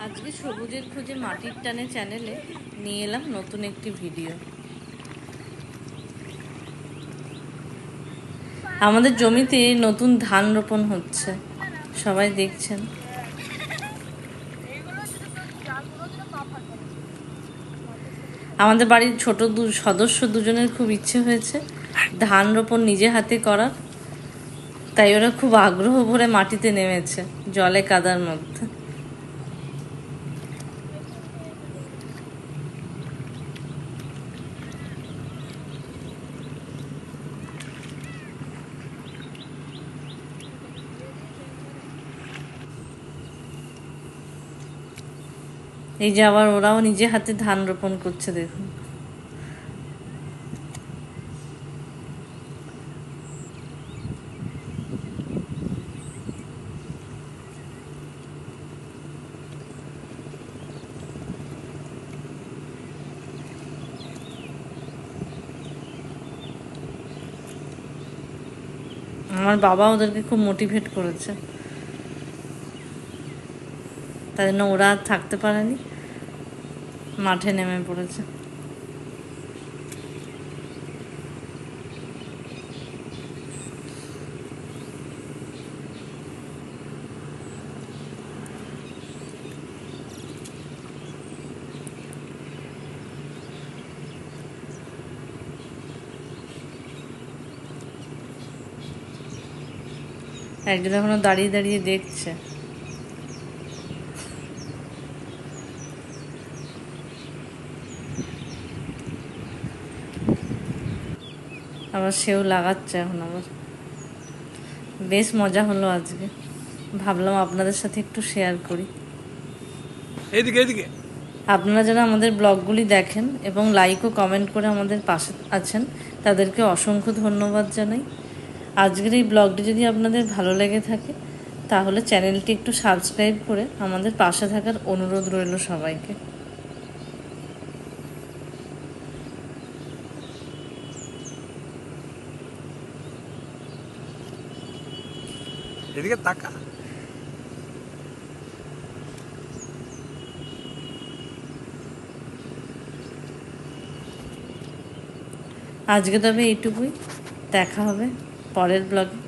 আজকে সবুজের খোঁজে মাটির টানে চ্যানেলে নিয়ে এলাম নতুন একটি ভিডিও। আমাদের জমিতে নতুন ধান রোপণ হচ্ছে, সবাই দেখছেন। আমাদের বাড়ির ছোট সদস্য দুজনের খুব ইচ্ছে হয়েছে ধান রোপণ নিজে হাতে করার, তাই ওরা খুব আগ্রহ ভরে মাটিতে নেমেছে জলে কাদার মধ্যে। এই যে আবার ওরাও নিজে হাতে ধান রোপণ করছে, দেখুন। আমার বাবা ওদেরকে খুব মোটিভেট করেছে, তাই জন্য ওরা আর থাকতে পারেনি, মাঠে নেমে পড়েছে। একজন এখনো দাঁড়িয়ে দাঁড়িয়ে দেখছে। আবার সেও লাগাচ্ছে এখন আবার। বেশ মজা হলো আজকে, ভাবলাম আপনাদের সাথে একটু শেয়ার করি। এইদিকে এইদিকে আপনারা যারা আমাদের ব্লগগুলি দেখেন এবং লাইক ও কমেন্ট করে আমাদের পাশে আছেন, তাদেরকে অসংখ্য ধন্যবাদ জানাই। আজকের এই ব্লগটি যদি আপনাদের ভালো লেগে থাকে, তাহলে চ্যানেলটি একটু সাবস্ক্রাইব করে আমাদের পাশে থাকার অনুরোধ রইল সবাইকে। এদিকে তাকা। আজকে তবে এইটুকুই, দেখা হবে পরের ব্লগে।